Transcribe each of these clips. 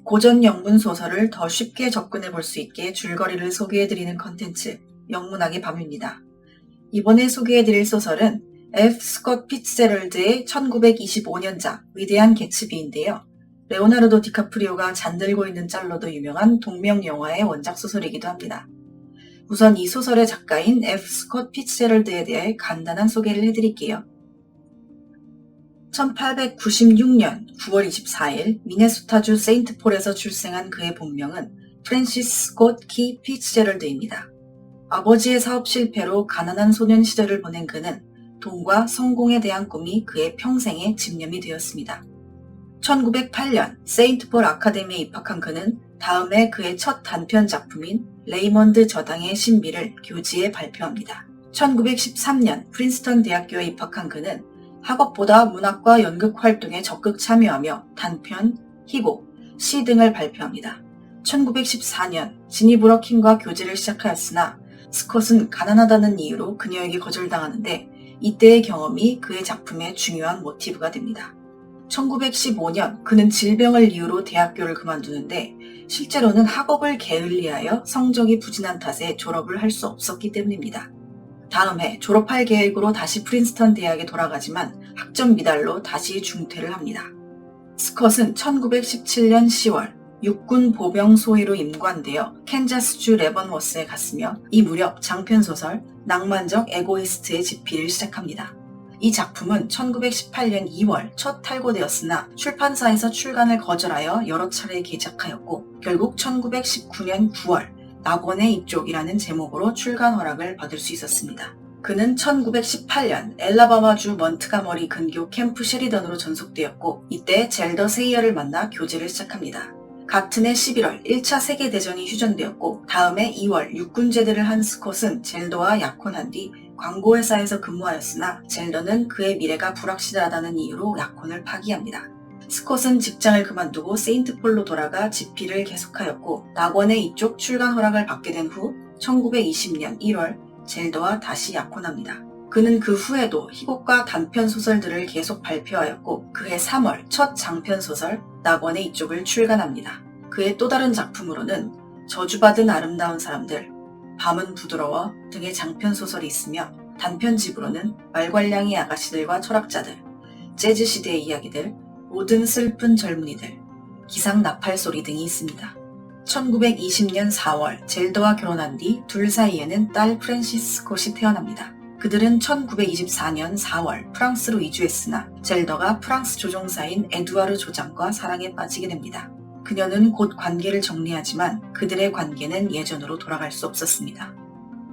고전 영문 소설을 더 쉽게 접근해 볼 수 있게 줄거리를 소개해드리는 컨텐츠, 영문학의 밤입니다. 이번에 소개해드릴 소설은 F. 스콧 피츠제럴드의 1925년작 위대한 개츠비인데요. 레오나르도 디카프리오가 잠들고 있는 짤로도 유명한 동명 영화의 원작 소설이기도 합니다. 우선 이 소설의 작가인 F. 스콧 피츠제럴드에 대해 간단한 소개를 해드릴게요. 1896년 9월 24일 미네소타주 세인트폴에서 출생한 그의 본명은 프랜시스 스콧 키 피츠제럴드입니다. 아버지의 사업 실패로 가난한 소년 시절을 보낸 그는 돈과 성공에 대한 꿈이 그의 평생의 집념이 되었습니다. 1908년 세인트폴 아카데미에 입학한 그는 다음해 그의 첫 단편 작품인 레이먼드 저당의 신비를 교지에 발표합니다. 1913년 프린스턴 대학교에 입학한 그는 학업보다 문학과 연극 활동에 적극 참여하며 단편, 희곡, 시 등을 발표합니다. 1914년 지니 브러킨과 교제를 시작하였으나 스콧은 가난하다는 이유로 그녀에게 거절당하는데 이때의 경험이 그의 작품의 중요한 모티브가 됩니다. 1915년 그는 질병을 이유로 대학교를 그만두는데 실제로는 학업을 게을리하여 성적이 부진한 탓에 졸업을 할 수 없었기 때문입니다. 다음 해 졸업할 계획으로 다시 프린스턴 대학에 돌아가지만 학점 미달로 다시 중퇴를 합니다. 스콧은 1917년 10월 육군 보병 소위로 임관되어 캔자스주 레번워스에 갔으며 이 무렵 장편소설 낭만적 에고이스트의 집필을 시작합니다. 이 작품은 1918년 2월 첫 탈고되었으나 출판사에서 출간을 거절하여 여러 차례 개작하였고 결국 1919년 9월 낙원의 이쪽이라는 제목으로 출간 허락을 받을 수 있었습니다. 그는 1918년 엘라바마주 먼트가머리 근교 캠프 셰리던으로 전속되었고 이때 젤더 세이어를 만나 교제를 시작합니다. 같은 해 11월 1차 세계대전이 휴전되었고 다음해 2월 육군 제대를 한 스콧은 젤더와 약혼한 뒤 광고회사에서 근무하였으나 젤더는 그의 미래가 불확실하다는 이유로 약혼을 파기합니다. 스콧은 직장을 그만두고 세인트폴로 돌아가 집필을 계속하였고 낙원의 이쪽 출간 허락을 받게 된 후 1920년 1월 젤더와 다시 약혼합니다. 그는 그 후에도 희곡과 단편 소설들을 계속 발표하였고 그해 3월 첫 장편 소설 낙원의 이쪽을 출간합니다. 그의 또 다른 작품으로는 저주받은 아름다운 사람들, 밤은 부드러워 등의 장편 소설이 있으며 단편집으로는 말괄량이 아가씨들과 철학자들, 재즈 시대의 이야기들, 모든 슬픈 젊은이들, 기상 나팔 소리 등이 있습니다. 1920년 4월 젤더와 결혼한 뒤 둘 사이에는 딸 프랜시스 스콧이 태어납니다. 그들은 1924년 4월 프랑스로 이주했으나 젤더가 프랑스 조종사인 에두아르 조장과 사랑에 빠지게 됩니다. 그녀는 곧 관계를 정리하지만 그들의 관계는 예전으로 돌아갈 수 없었습니다.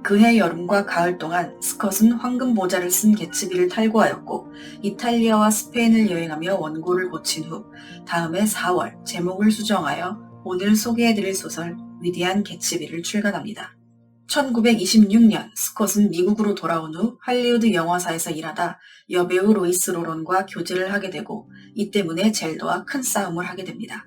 그해 여름과 가을 동안 스콧은 황금 모자를 쓴 개츠비를 탈고하였고 이탈리아와 스페인을 여행하며 원고를 고친 후 다음해 4월 제목을 수정하여 오늘 소개해드릴 소설 위대한 개츠비를 출간합니다. 1926년 스콧은 미국으로 돌아온 후 할리우드 영화사에서 일하다 여배우 로이스 로런과 교제를 하게 되고 이 때문에 젤더와 큰 싸움을 하게 됩니다.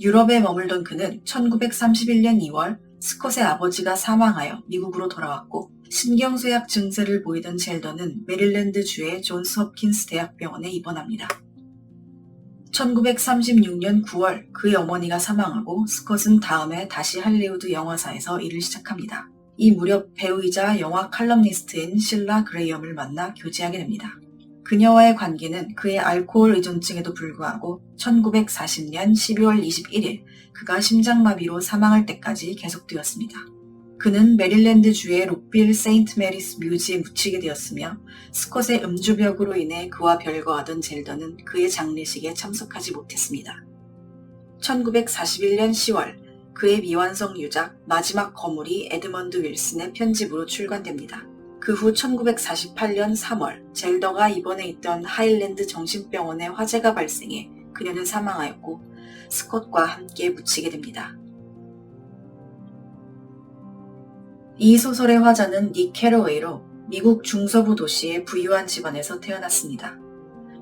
유럽에 머물던 그는 1931년 2월 스콧의 아버지가 사망하여 미국으로 돌아왔고 신경쇠약 증세를 보이던 젤더는 메릴랜드주의 존스 홉킨스 대학병원에 입원합니다. 1936년 9월 그의 어머니가 사망하고 스콧은 다음해 다시 할리우드 영화사에서 일을 시작합니다. 이 무렵 배우이자 영화 칼럼니스트인 실라 그레이엄을 만나 교제하게 됩니다. 그녀와의 관계는 그의 알코올 의존증에도 불구하고 1940년 12월 21일 그가 심장마비로 사망할 때까지 계속되었습니다. 그는 메릴랜드주의 록빌 세인트 메리스 뮤지에 묻히게 되었으며 스콧의 음주벽으로 인해 그와 별거하던 젤더는 그의 장례식에 참석하지 못했습니다. 1941년 10월 그의 미완성 유작 마지막 거물이 에드먼드 윌슨의 편집으로 출간됩니다. 그 후 1948년 3월 젤더가 입원해 있던 하일랜드 정신병원에 화재가 발생해 그녀는 사망하였고 스콧과 함께 묻히게 됩니다. 이 소설의 화자는 닉 캐러웨이로 미국 중서부 도시의 부유한 집안에서 태어났습니다.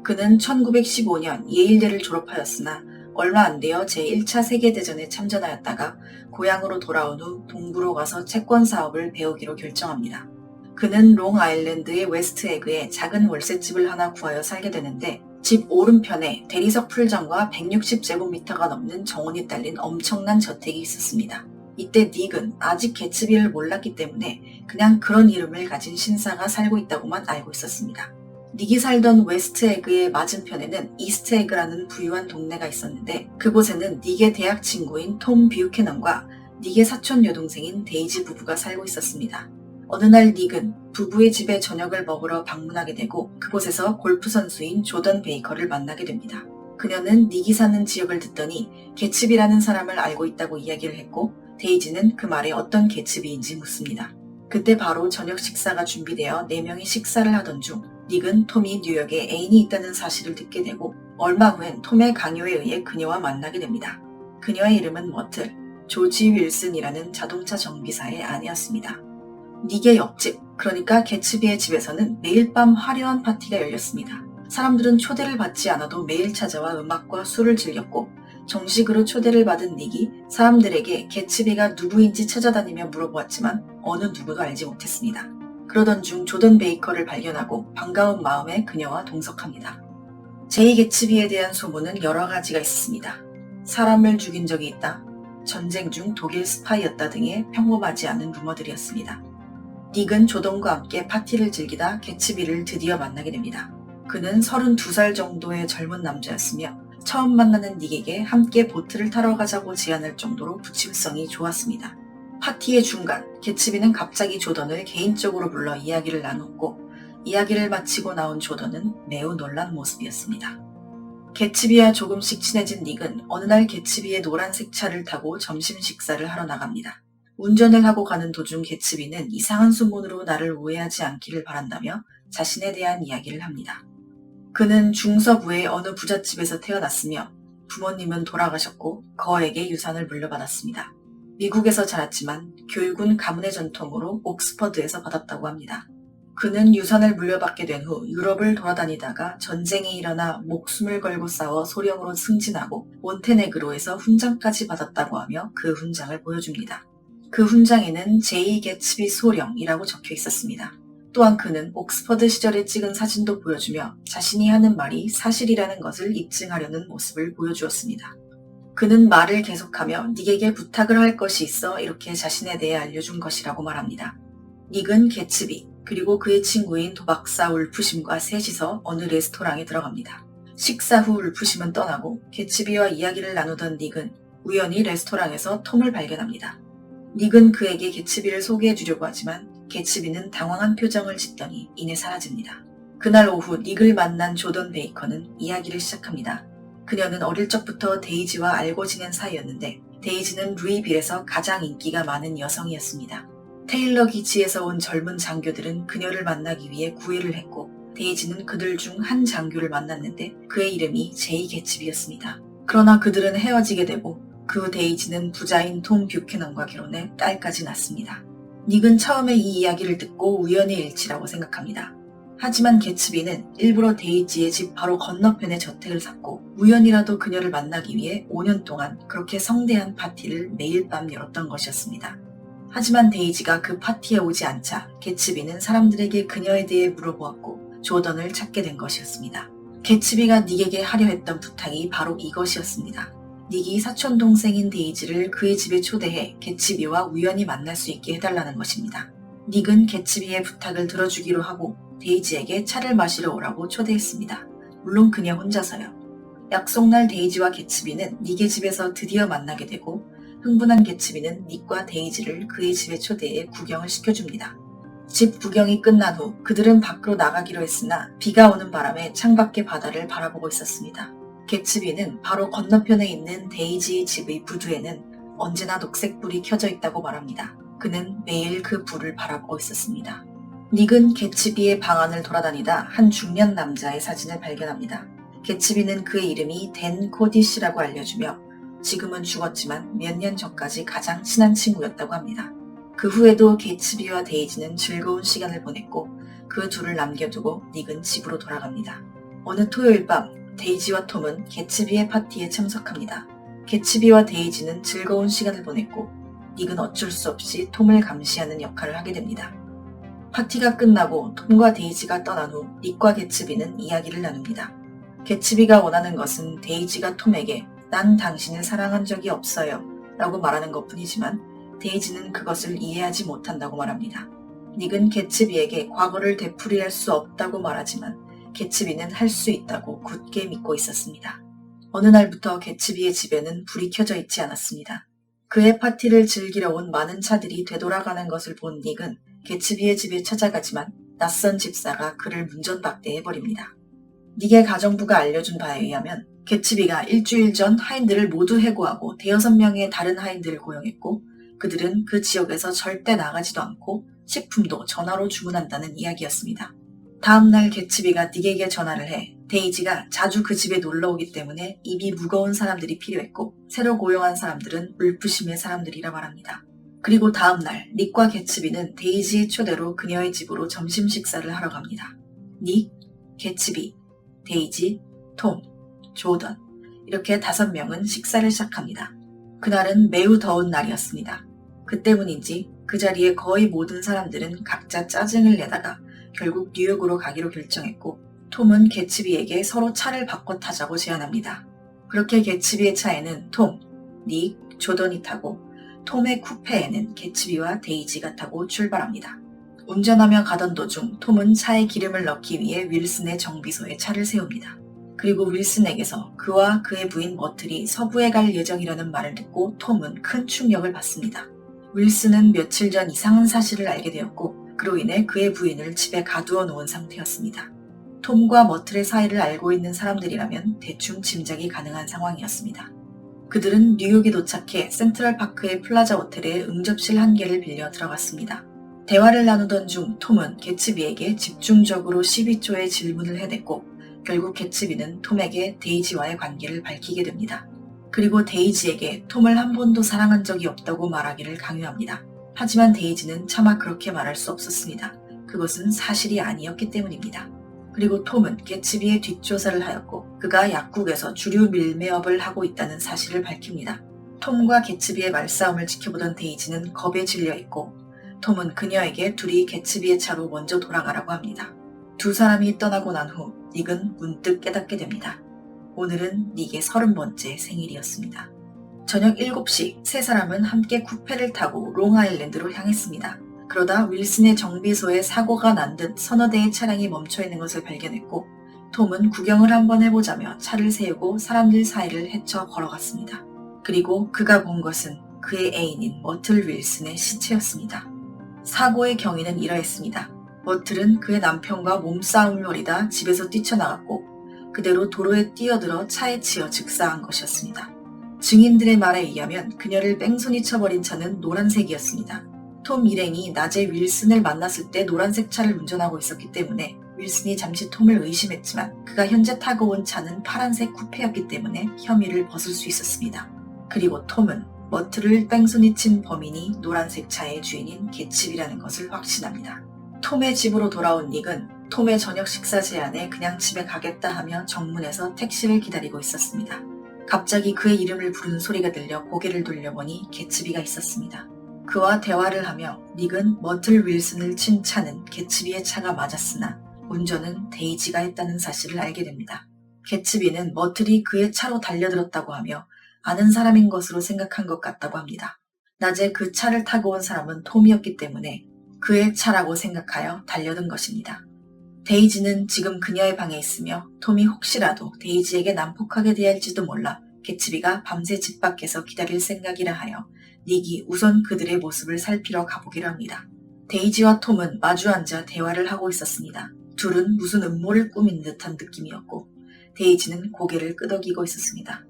그는 1915년 예일대를 졸업하였으나 얼마 안 되어 제1차 세계대전에 참전하였다가 고향으로 돌아온 후 동부로 가서 채권 사업을 배우기로 결정합니다. 그는 롱아일랜드의 웨스트에그에 작은 월세집을 하나 구하여 살게 되는데 집 오른편에 대리석 풀장과 160제곱미터가 넘는 정원이 딸린 엄청난 저택이 있었습니다. 이때 닉은 아직 개츠비를 몰랐기 때문에 그냥 그런 이름을 가진 신사가 살고 있다고만 알고 있었습니다. 닉이 살던 웨스트에그의 맞은편에는 이스트에그라는 부유한 동네가 있었는데 그곳에는 닉의 대학 친구인 톰 뷰캐넌과 닉의 사촌 여동생인 데이지 부부가 살고 있었습니다. 어느 날 닉은 부부의 집에 저녁을 먹으러 방문하게 되고 그곳에서 골프 선수인 조던 베이커를 만나게 됩니다. 그녀는 닉이 사는 지역을 듣더니 개츠비라는 사람을 알고 있다고 이야기를 했고 데이지는 그 말에 어떤 개츠비인지 묻습니다. 그때 바로 저녁 식사가 준비되어 4명이 식사를 하던 중 닉은 톰이 뉴욕에 애인이 있다는 사실을 듣게 되고 얼마 후엔 톰의 강요에 의해 그녀와 만나게 됩니다. 그녀의 이름은 머틀, 조지 윌슨이라는 자동차 정비사의 아내였습니다. 닉의 옆집, 그러니까 개츠비의 집에서는 매일 밤 화려한 파티가 열렸습니다. 사람들은 초대를 받지 않아도 매일 찾아와 음악과 술을 즐겼고 정식으로 초대를 받은 닉이 사람들에게 개츠비가 누구인지 찾아다니며 물어보았지만 어느 누구도 알지 못했습니다. 그러던 중 조던 베이커를 발견하고 반가운 마음에 그녀와 동석합니다. 제이 개츠비에 대한 소문은 여러 가지가 있습니다. 사람을 죽인 적이 있다, 전쟁 중 독일 스파이였다 등의 평범하지 않은 루머들이었습니다. 닉은 조던과 함께 파티를 즐기다 개츠비를 드디어 만나게 됩니다. 그는 32살 정도의 젊은 남자였으며 처음 만나는 닉에게 함께 보트를 타러 가자고 제안할 정도로 부침성이 좋았습니다. 파티의 중간, 개츠비는 갑자기 조던을 개인적으로 불러 이야기를 나눴고 이야기를 마치고 나온 조던은 매우 놀란 모습이었습니다. 개츠비와 조금씩 친해진 닉은 어느 날 개츠비의 노란색 차를 타고 점심 식사를 하러 나갑니다. 운전을 하고 가는 도중 개츠비는 이상한 소문으로 나를 오해하지 않기를 바란다며 자신에 대한 이야기를 합니다. 그는 중서부의 어느 부잣집에서 태어났으며 부모님은 돌아가셨고 거액의 유산을 물려받았습니다. 미국에서 자랐지만 교육은 가문의 전통으로 옥스퍼드에서 받았다고 합니다. 그는 유산을 물려받게 된 후 유럽을 돌아다니다가 전쟁이 일어나 목숨을 걸고 싸워 소령으로 승진하고 몬테네그로에서 훈장까지 받았다고 하며 그 훈장을 보여줍니다. 그 훈장에는 제이 개츠비 소령이라고 적혀 있었습니다. 또한 그는 옥스퍼드 시절에 찍은 사진도 보여주며 자신이 하는 말이 사실이라는 것을 입증하려는 모습을 보여주었습니다. 그는 말을 계속하며 닉에게 부탁을 할 것이 있어 이렇게 자신에 대해 알려준 것이라고 말합니다. 닉은 개츠비 그리고 그의 친구인 도박사 울프심과 셋이서 어느 레스토랑에 들어갑니다. 식사 후 울프심은 떠나고 개츠비와 이야기를 나누던 닉은 우연히 레스토랑에서 톰을 발견합니다. 닉은 그에게 개츠비를 소개해 주려고 하지만 개츠비는 당황한 표정을 짓더니 이내 사라집니다. 그날 오후 닉을 만난 조던 베이커는 이야기를 시작합니다. 그녀는 어릴 적부터 데이지와 알고 지낸 사이였는데 데이지는 루이빌에서 가장 인기가 많은 여성이었습니다. 테일러 기지에서 온 젊은 장교들은 그녀를 만나기 위해 구애를 했고 데이지는 그들 중 한 장교를 만났는데 그의 이름이 제이 개츠비였습니다. 그러나 그들은 헤어지게 되고 그 후 데이지는 부자인 톰 뷰캐넌과 결혼해 딸까지 낳습니다. 닉은 처음에 이 이야기를 듣고 우연의 일치라고 생각합니다. 하지만 개츠비는 일부러 데이지의 집 바로 건너편에 저택을 샀고 우연이라도 그녀를 만나기 위해 5년 동안 그렇게 성대한 파티를 매일 밤 열었던 것이었습니다. 하지만 데이지가 그 파티에 오지 않자 개츠비는 사람들에게 그녀에 대해 물어보았고 조던을 찾게 된 것이었습니다. 개츠비가 닉에게 하려 했던 부탁이 바로 이것이었습니다. 닉이 사촌동생인 데이지를 그의 집에 초대해 개츠비와 우연히 만날 수 있게 해달라는 것입니다. 닉은 개츠비의 부탁을 들어주기로 하고 데이지에게 차를 마시러 오라고 초대했습니다. 물론 그녀 혼자서요. 약속날 데이지와 개츠비는 닉의 집에서 드디어 만나게 되고 흥분한 개츠비는 닉과 데이지를 그의 집에 초대해 구경을 시켜줍니다. 집 구경이 끝난 후 그들은 밖으로 나가기로 했으나 비가 오는 바람에 창밖의 바다를 바라보고 있었습니다. 개츠비는 바로 건너편에 있는 데이지의 집의 부두에는 언제나 녹색불이 켜져 있다고 말합니다. 그는 매일 그 불을 바라보고 있었습니다. 닉은 개츠비의 방 안을 돌아다니다 한 중년 남자의 사진을 발견합니다. 개츠비는 그의 이름이 댄 코디시라고 알려주며 지금은 죽었지만 몇 년 전까지 가장 친한 친구였다고 합니다. 그 후에도 개츠비와 데이지는 즐거운 시간을 보냈고 그 둘을 남겨두고 닉은 집으로 돌아갑니다. 어느 토요일 밤 데이지와 톰은 개츠비의 파티에 참석합니다. 개츠비와 데이지는 즐거운 시간을 보냈고 닉은 어쩔 수 없이 톰을 감시하는 역할을 하게 됩니다. 파티가 끝나고 톰과 데이지가 떠난 후 닉과 개츠비는 이야기를 나눕니다. 개츠비가 원하는 것은 데이지가 톰에게 난 당신을 사랑한 적이 없어요 라고 말하는 것뿐이지만 데이지는 그것을 이해하지 못한다고 말합니다. 닉은 개츠비에게 과거를 되풀이할 수 없다고 말하지만 개츠비는 할 수 있다고 굳게 믿고 있었습니다. 어느 날부터 개츠비의 집에는 불이 켜져 있지 않았습니다. 그의 파티를 즐기러 온 많은 차들이 되돌아가는 것을 본 닉은 개츠비의 집에 찾아가지만 낯선 집사가 그를 문전박대해버립니다. 닉의 가정부가 알려준 바에 의하면 개츠비가 일주일 전 하인들을 모두 해고하고 5명의 다른 하인들을 고용했고 그들은 그 지역에서 절대 나가지도 않고 식품도 전화로 주문한다는 이야기였습니다. 다음날 개츠비가 닉에게 전화를 해 데이지가 자주 그 집에 놀러오기 때문에 입이 무거운 사람들이 필요했고 새로 고용한 사람들은 울프심의 사람들이라 말합니다. 그리고 다음날 닉과 개츠비는 데이지의 초대로 그녀의 집으로 점심 식사를 하러 갑니다. 닉, 개츠비, 데이지, 톰, 조던 이렇게 5명은 식사를 시작합니다. 그날은 매우 더운 날이었습니다. 그 때문인지 그 자리에 거의 모든 사람들은 각자 짜증을 내다가 결국 뉴욕으로 가기로 결정했고 톰은 개츠비에게 서로 차를 바꿔 타자고 제안합니다. 그렇게 개츠비의 차에는 톰, 닉, 조던이 타고 톰의 쿠페에는 개츠비와 데이지가 타고 출발합니다. 운전하며 가던 도중 톰은 차에 기름을 넣기 위해 윌슨의 정비소에 차를 세웁니다. 그리고 윌슨에게서 그와 그의 부인 머틀이 서부에 갈 예정이라는 말을 듣고 톰은 큰 충격을 받습니다. 윌슨은 며칠 전 이상한 사실을 알게 되었고 그로 인해 그의 부인을 집에 가두어 놓은 상태였습니다. 톰과 머틀의 사이를 알고 있는 사람들이라면 대충 짐작이 가능한 상황이었습니다. 그들은 뉴욕에 도착해 센트럴파크의 플라자 호텔에 응접실 한 개를 빌려 들어갔습니다. 대화를 나누던 중 톰은 개츠비에게 집중적으로 12조의 질문을 해댔고 결국 개츠비는 톰에게 데이지와의 관계를 밝히게 됩니다. 그리고 데이지에게 톰을 한 번도 사랑한 적이 없다고 말하기를 강요합니다. 하지만 데이지는 차마 그렇게 말할 수 없었습니다. 그것은 사실이 아니었기 때문입니다. 그리고 톰은 개츠비의 뒷조사를 하였고 그가 약국에서 주류 밀매업을 하고 있다는 사실을 밝힙니다. 톰과 개츠비의 말싸움을 지켜보던 데이지는 겁에 질려있고 톰은 그녀에게 둘이 개츠비의 차로 먼저 돌아가라고 합니다. 두 사람이 떠나고 난 후 닉은 문득 깨닫게 됩니다. 오늘은 닉의 30번째 생일이었습니다. 저녁 7시 세 사람은 함께 쿠페를 타고 롱아일랜드로 향했습니다. 그러다 윌슨의 정비소에 사고가 난 듯 서너 대의 차량이 멈춰있는 것을 발견했고 톰은 구경을 한번 해보자며 차를 세우고 사람들 사이를 헤쳐 걸어갔습니다. 그리고 그가 본 것은 그의 애인인 머틀 윌슨의 시체였습니다. 사고의 경위는 이러했습니다. 머틀은 그의 남편과 몸싸움을 벌이다 집에서 뛰쳐나갔고 그대로 도로에 뛰어들어 차에 치여 즉사한 것이었습니다. 증인들의 말에 의하면 그녀를 뺑소니 쳐버린 차는 노란색이었습니다. 톰 일행이 낮에 윌슨을 만났을 때 노란색 차를 운전하고 있었기 때문에 윌슨이 잠시 톰을 의심했지만 그가 현재 타고 온 차는 파란색 쿠페였기 때문에 혐의를 벗을 수 있었습니다. 그리고 톰은 머틀을 뺑소니 친 범인이 노란색 차의 주인인 개츠비라는 것을 확신합니다. 톰의 집으로 돌아온 닉은 톰의 저녁 식사 제안에 그냥 집에 가겠다 하며 정문에서 택시를 기다리고 있었습니다. 갑자기 그의 이름을 부르는 소리가 들려 고개를 돌려보니 개츠비가 있었습니다. 그와 대화를 하며 닉은 머틀 윌슨을 친 차는 개츠비의 차가 맞았으나 운전은 데이지가 했다는 사실을 알게 됩니다. 개츠비는 머틀이 그의 차로 달려들었다고 하며 아는 사람인 것으로 생각한 것 같다고 합니다. 낮에 그 차를 타고 온 사람은 톰이었기 때문에 그의 차라고 생각하여 달려든 것입니다. 데이지는 지금 그녀의 방에 있으며 톰이 혹시라도 데이지에게 난폭하게 대할지도 몰라 개츠비가 밤새 집 밖에서 기다릴 생각이라 하여 닉이 우선 그들의 모습을 살피러 가보기로 합니다. 데이지와 톰은 마주 앉아 대화를 하고 있었습니다. 둘은 무슨 음모를 꾸민 듯한 느낌이었고 데이지는 고개를 끄덕이고 있었습니다.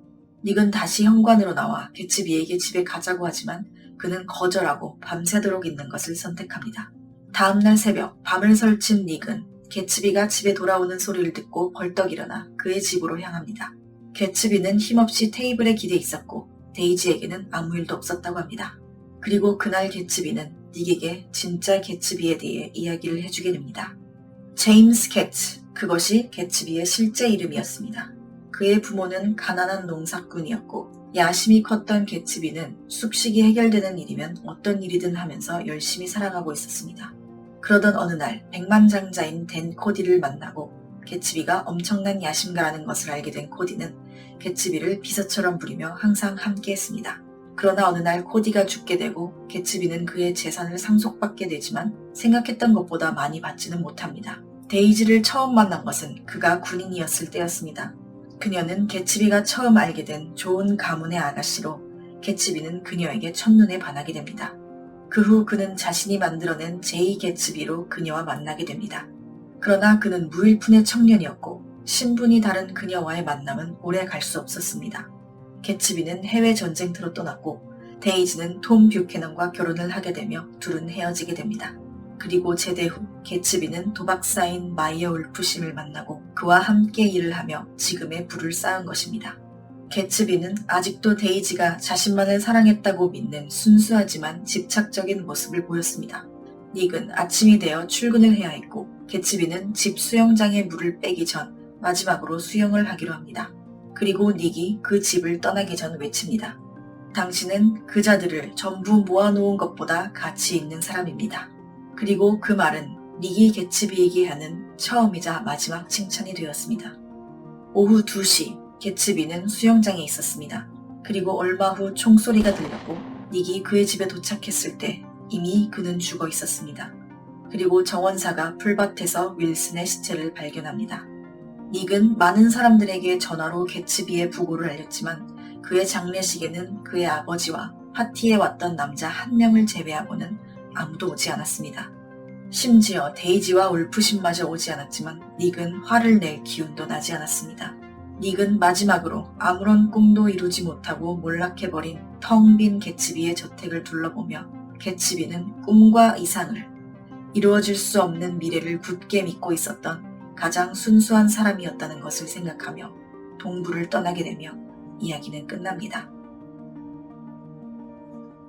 닉은 다시 현관으로 나와 개츠비에게 집에 가자고 하지만 그는 거절하고 밤새도록 있는 것을 선택합니다. 다음날 새벽 밤을 설친 닉은 개츠비가 집에 돌아오는 소리를 듣고 벌떡 일어나 그의 집으로 향합니다. 개츠비는 힘없이 테이블에 기대 있었고 데이지에게는 아무 일도 없었다고 합니다. 그리고 그날 개츠비는 닉에게 진짜 개츠비에 대해 이야기를 해주게 됩니다. 제임스 개츠, 그것이 개츠비의 실제 이름이었습니다. 그의 부모는 가난한 농사꾼이었고 야심이 컸던 개츠비는 숙식이 해결되는 일이면 어떤 일이든 하면서 열심히 살아가고 있었습니다. 그러던 어느 날 백만장자인 댄 코디를 만나고 개츠비가 엄청난 야심가라는 것을 알게 된 코디는 개츠비를 비서처럼 부리며 항상 함께했습니다. 그러나 어느 날 코디가 죽게 되고 개츠비는 그의 재산을 상속받게 되지만 생각했던 것보다 많이 받지는 못합니다. 데이지를 처음 만난 것은 그가 군인이었을 때였습니다. 그녀는 개츠비가 처음 알게 된 좋은 가문의 아가씨로 개츠비는 그녀에게 첫눈에 반하게 됩니다. 그 후 그는 자신이 만들어낸 제이 개츠비로 그녀와 만나게 됩니다. 그러나 그는 무일푼의 청년이었고 신분이 다른 그녀와의 만남은 오래 갈 수 없었습니다. 개츠비는 해외 전쟁터로 떠났고 데이지는 톰 뷰캐넌과 결혼을 하게 되며 둘은 헤어지게 됩니다. 그리고 제대 후 개츠비는 도박사인 마이어 울프심을 만나고 그와 함께 일을 하며 지금의 부를 쌓은 것입니다. 개츠비는 아직도 데이지가 자신만을 사랑했다고 믿는 순수하지만 집착적인 모습을 보였습니다. 닉은 아침이 되어 출근을 해야 했고 개츠비는 집 수영장에 물을 빼기 전 마지막으로 수영을 하기로 합니다. 그리고 닉이 그 집을 떠나기 전 외칩니다. 당신은 그자들을 전부 모아놓은 것보다 가치 있는 사람입니다. 그리고 그 말은 닉이 개츠비에게 하는 처음이자 마지막 칭찬이 되었습니다. 오후 2시 개츠비는 수영장에 있었습니다. 그리고 얼마 후 총소리가 들렸고 닉이 그의 집에 도착했을 때 이미 그는 죽어 있었습니다. 그리고 정원사가 풀밭에서 윌슨의 시체를 발견합니다. 닉은 많은 사람들에게 전화로 개츠비의 부고를 알렸지만 그의 장례식에는 그의 아버지와 파티에 왔던 남자 한 명을 제외하고는 아무도 오지 않았습니다. 심지어 데이지와 울프신마저 오지 않았지만 닉은 화를 낼 기운도 나지 않았습니다. 닉은 마지막으로 아무런 꿈도 이루지 못하고 몰락해버린 텅 빈 개츠비의 저택을 둘러보며 개츠비는 꿈과 이상을, 이루어질 수 없는 미래를 굳게 믿고 있었던 가장 순수한 사람이었다는 것을 생각하며 동부를 떠나게 되며 이야기는 끝납니다.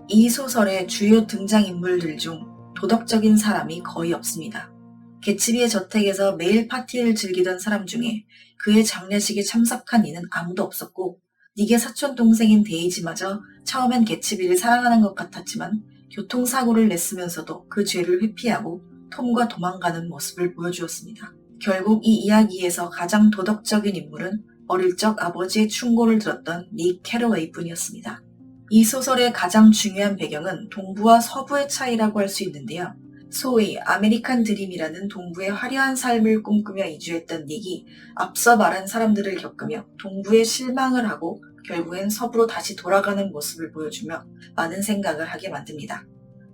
이 소설의 주요 등장인물들 중 도덕적인 사람이 거의 없습니다. 개츠비의 저택에서 매일 파티를 즐기던 사람 중에 그의 장례식에 참석한 이는 아무도 없었고 닉의 사촌동생인 데이지마저 처음엔 개츠비를 사랑하는 것 같았지만 교통사고를 냈으면서도 그 죄를 회피하고 톰과 도망가는 모습을 보여주었습니다. 결국 이 이야기에서 가장 도덕적인 인물은 어릴 적 아버지의 충고를 들었던 닉 캐러웨이 뿐이었습니다. 이 소설의 가장 중요한 배경은 동부와 서부의 차이라고 할 수 있는데요. 소위 아메리칸 드림이라는 동부의 화려한 삶을 꿈꾸며 이주했던 닉이 앞서 말한 사람들을 겪으며 동부에 실망을 하고 결국엔 서부로 다시 돌아가는 모습을 보여주며 많은 생각을 하게 만듭니다.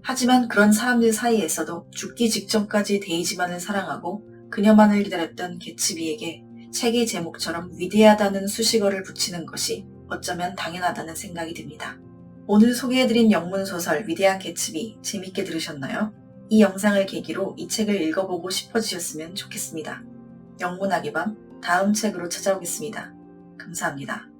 하지만 그런 사람들 사이에서도 죽기 직전까지 데이지만을 사랑하고 그녀만을 기다렸던 개츠비에게 책의 제목처럼 위대하다는 수식어를 붙이는 것이 어쩌면 당연하다는 생각이 듭니다. 오늘 소개해드린 영문소설 위대한 개츠비 재밌게 들으셨나요? 이 영상을 계기로 이 책을 읽어보고 싶어지셨으면 좋겠습니다. 영문학의 밤 다음 책으로 찾아오겠습니다. 감사합니다.